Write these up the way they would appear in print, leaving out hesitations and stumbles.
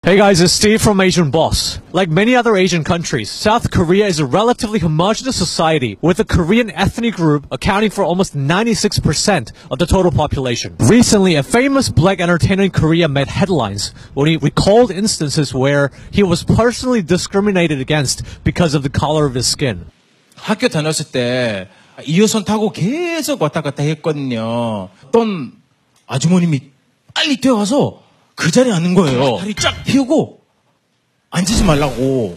Hey guys, it's Steve from Asian Boss. Like many other Asian countries, South Korea is a relatively homogenous society with the Korean ethnic group accounting for almost 96% of the total population. Recently, a famous black entertainer in Korea made headlines when he recalled instances where he was personally discriminated against because of the color of his skin. 학교 다녔을 때 2호선 타고 계속 왔다 갔다 했거든요. 어떤 아주머님이 빨리 뛰어와서 그 자리에 앉는 거예요. 다리 쫙 펴고 앉지 말라고.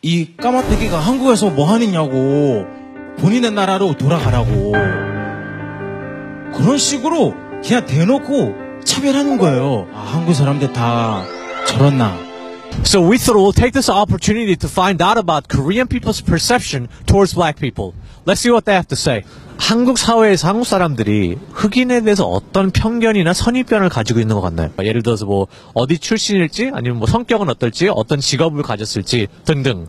이 까마귀가 한국에서 뭐 하느냐고. 본인의 나라로 돌아가라고. 그런 식으로 그냥 대놓고 차별하는 거예요. 아, 한국 사람들 다 저렇나. So we thought we'll take this opportunity to find out about Korean people's perception towards black people. Let's see what they have to say. 한국 사회에서 한국 사람들이 흑인에 대해서 어떤 편견이나 선입견을 가지고 있는 것 같나요? 예를 들어서 뭐 어디 출신일지 아니면 뭐 성격은 어떨지 어떤 직업을 가졌을지 등등.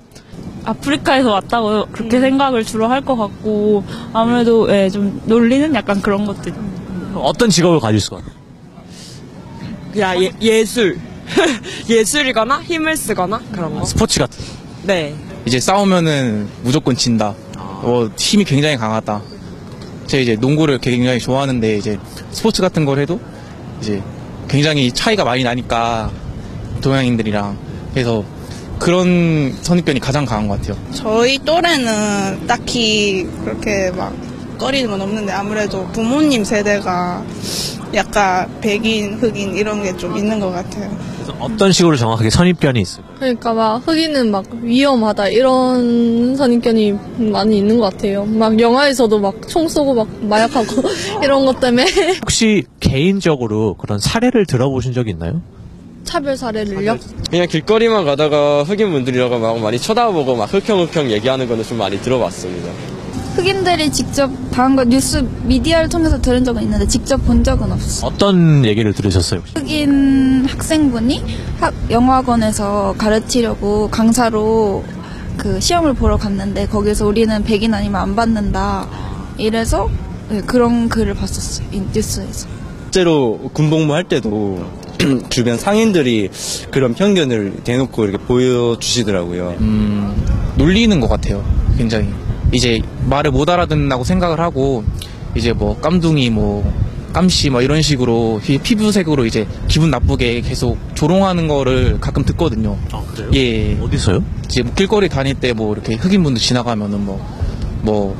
아프리카에서 왔다고 그렇게 생각을 주로 할 것 같고 아무래도 좀 놀리는 약간 그런 것들. 어떤 직업을 가질 수가? 그냥 예술. 예술이거나 힘을 쓰거나 그런 거. 스포츠 같은. 네. 이제 싸우면은 무조건 진다. 힘이 굉장히 강하다. 제가 이제 농구를 굉장히 좋아하는데 이제 스포츠 같은 걸 해도 이제 굉장히 차이가 많이 나니까 동양인들이랑 그래서 그런 선입견이 가장 강한 것 같아요. 저희 또래는 딱히 그렇게 막 꺼리는 건 없는데 아무래도 부모님 세대가 약간 백인, 흑인 이런 게 좀 있는 것 같아요. 그래서 어떤 식으로 정확하게 선입견이 있어요? 그러니까 막 흑인은 막 위험하다 이런 선입견이 많이 있는 것 같아요. 막 영화에서도 막 총 쏘고 막 마약하고 이런 것 때문에. 혹시 개인적으로 그런 사례를 들어보신 적이 있나요? 차별 사례를요? 그냥 길거리만 가다가 흑인분들이라고 막 많이 쳐다보고 막 흑형 얘기하는 거는 좀 많이 들어봤습니다. 흑인들이 직접 당한 거 뉴스 미디어를 통해서 들은 적은 있는데 직접 본 적은 없어. 어떤 얘기를 들으셨어요? 흑인 학생분이 영어학원에서 가르치려고 강사로 그 시험을 보러 갔는데 거기서 우리는 백인 아니면 안 받는다 이래서 그런 글을 봤었어요. 뉴스에서. 실제로 군복무 할 때도 주변 상인들이 그런 편견을 대놓고 이렇게 보여주시더라고요. 놀리는 것 같아요. 굉장히. 이제 말을 못 알아듣는다고 생각을 하고 이제 뭐 깜둥이 뭐 깜씨 뭐 이런 식으로 피부색으로 이제 기분 나쁘게 계속 조롱하는 거를 가끔 듣거든요. 아, 그래요? 예. 어디서요? 이제 뭐 길거리 다닐 때 뭐 이렇게 흑인분들 지나가면은 뭐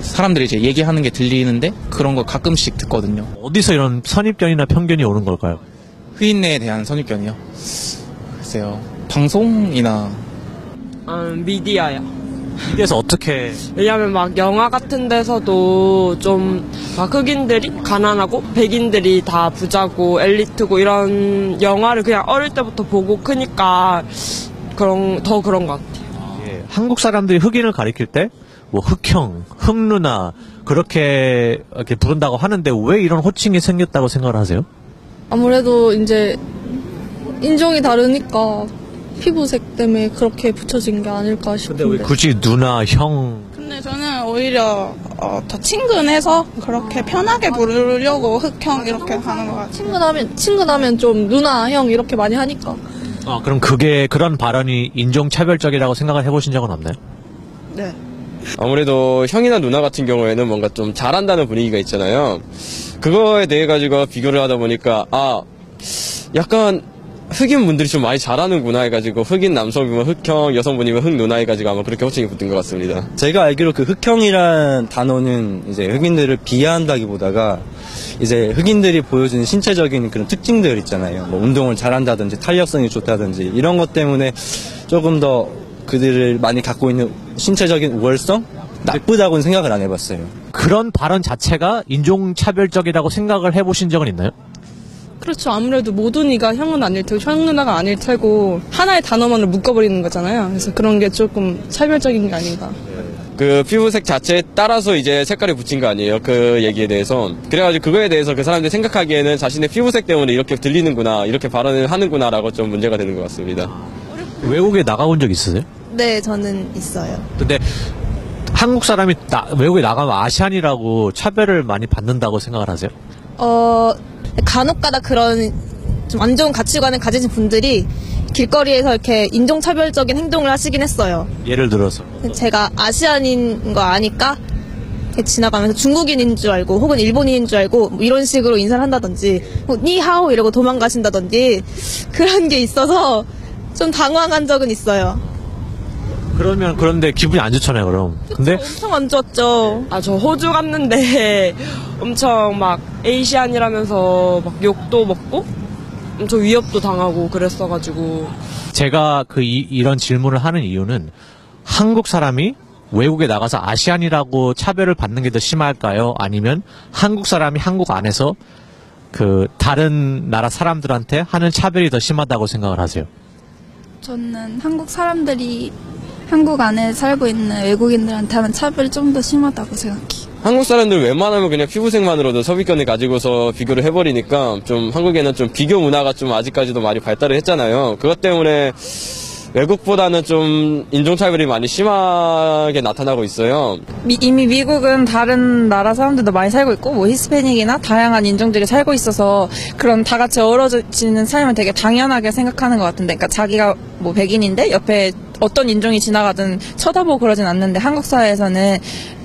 사람들이 이제 얘기하는 게 들리는데 그런 거 가끔씩 듣거든요. 어디서 이런 선입견이나 편견이 오는 걸까요? 흑인에 대한 선입견이요? 글쎄요. 방송이나 미디어요. 미디어에서 어떻게? 왜냐면 막 영화 같은 데서도 좀 막 흑인들이 가난하고 백인들이 다 부자고 엘리트고 이런 영화를 그냥 어릴 때부터 보고 크니까 더 그런 것 같아요. 예, 한국 사람들이 흑인을 가리킬 때 뭐 흑형, 흑누나 그렇게 이렇게 부른다고 하는데 왜 이런 호칭이 생겼다고 생각을 하세요? 아무래도 이제 인종이 다르니까 피부색 때문에 그렇게 붙여진 게 아닐까 싶은데. 근데 왜 굳이 누나, 형? 근데 저는 오히려 더 친근해서 그렇게 편하게 부르려고 흑형 이렇게 하는 것 같아요. 친근하면 좀 누나, 형 이렇게 많이 하니까. 아, 그럼 그런 발언이 인종차별적이라고 생각을 해보신 적은 없나요? 네. 아무래도 형이나 누나 같은 경우에는 뭔가 좀 잘한다는 분위기가 있잖아요. 그거에 대해 가지고 비교를 하다 보니까 약간 흑인 분들이 좀 많이 잘하는구나 해가지고 흑인 남성이면 흑형, 여성분이면 흑누나 해가지고 아마 그렇게 호칭이 붙은 것 같습니다. 제가 알기로 그 흑형이란 단어는 이제 흑인들을 비하한다기보다가 이제 흑인들이 보여주는 신체적인 그런 특징들 있잖아요. 뭐 운동을 잘한다든지 탄력성이 좋다든지 이런 것 때문에 조금 더 그들을 많이 갖고 있는 신체적인 우월성? 나쁘다고는 생각을 안 해봤어요. 그런 발언 자체가 인종차별적이라고 생각을 해보신 적은 있나요? 그렇죠. 아무래도 모든 이가 형은 아닐 테고 형 누나가 아닐 테고 하나의 단어만으로 묶어버리는 거잖아요. 그래서 그런 게 조금 차별적인 게 아닌가. 그 피부색 자체에 따라서 이제 색깔이 붙인 거 아니에요. 그 얘기에 대해서. 그래가지고 그거에 대해서 그 사람들이 생각하기에는 자신의 피부색 때문에 이렇게 들리는구나, 이렇게 발언을 하는구나라고 좀 문제가 되는 것 같습니다. 외국에 나가본 적 있으세요? 네, 저는 있어요. 근데 한국 사람이 외국에 나가면 아시안이라고 차별을 많이 받는다고 생각을 하세요? 간혹가다 그런 좀 안 좋은 가치관을 가지신 분들이 길거리에서 이렇게 인종차별적인 행동을 하시긴 했어요. 예를 들어서. 제가 아시안인 거 아니까 이렇게 지나가면서 중국인인 줄 알고 혹은 일본인인 줄 알고 뭐 이런 식으로 인사를 한다든지 뭐 니하오 이러고 도망가신다든지 그런 게 있어서 좀 당황한 적은 있어요. 그런데 기분이 안 좋잖아요, 그럼. 근데 엄청 안 좋았죠. 저 호주 갔는데 엄청 막 에이시안이라면서 막 욕도 먹고 엄청 위협도 당하고 그랬어가지고. 제가 이런 질문을 하는 이유는 한국 사람이 외국에 나가서 아시안이라고 차별을 받는 게 더 심할까요? 아니면 한국 사람이 한국 안에서 다른 나라 사람들한테 하는 차별이 더 심하다고 생각을 하세요? 저는 한국 사람들이 한국 안에 살고 있는 외국인들한테 하는 차별이 좀 더 심하다고 생각해요. 한국 사람들 웬만하면 그냥 피부색만으로도 선입견을 가지고서 비교를 해버리니까 좀 한국에는 좀 비교 문화가 좀 아직까지도 많이 발달을 했잖아요. 그것 때문에 외국보다는 좀 인종차별이 많이 심하게 나타나고 있어요. 이미 미국은 다른 나라 사람들도 많이 살고 있고 뭐 히스패닉이나 다양한 인종들이 살고 있어서 그런 다 같이 어우러지는 삶을 되게 당연하게 생각하는 것 같은데, 그러니까 자기가 뭐 백인인데 옆에 어떤 인종이 지나가든 쳐다보고 그러진 않는데, 한국 사회에서는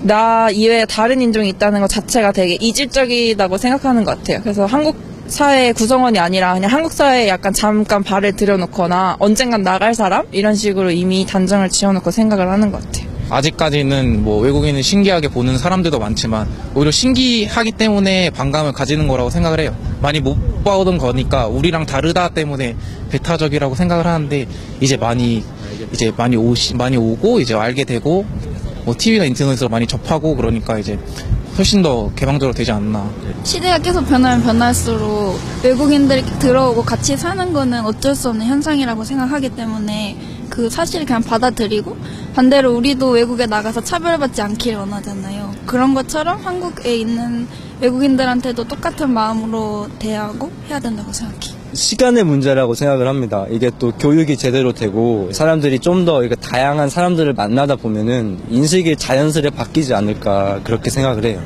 나 이외에 다른 인종이 있다는 것 자체가 되게 이질적이라고 생각하는 것 같아요. 그래서 한국 사회의 구성원이 아니라 그냥 한국 사회에 약간 잠깐 발을 들여놓거나 언젠간 나갈 사람? 이런 식으로 이미 단정을 지어놓고 생각을 하는 것 같아요. 아직까지는 뭐 외국인을 신기하게 보는 사람들도 많지만 오히려 신기하기 때문에 반감을 가지는 거라고 생각을 해요. 많이 못 봐오던 거니까 우리랑 다르다 때문에 배타적이라고 생각을 하는데 이제 많이 오고 이제 알게 되고 뭐 TV나 인터넷으로 많이 접하고 그러니까 이제 훨씬 더 개방적으로 되지 않나. 시대가 계속 변하면 변할수록 외국인들이 들어오고 같이 사는 거는 어쩔 수 없는 현상이라고 생각하기 때문에 그 사실을 그냥 받아들이고, 반대로 우리도 외국에 나가서 차별받지 않기를 원하잖아요. 그런 것처럼 한국에 있는 외국인들한테도 똑같은 마음으로 대하고 해야 된다고 생각해요. 시간의 문제라고 생각을 합니다. 이게 또 교육이 제대로 되고 사람들이 좀 더 다양한 사람들을 만나다 보면은 인식이 자연스레 바뀌지 않을까 그렇게 생각을 해요.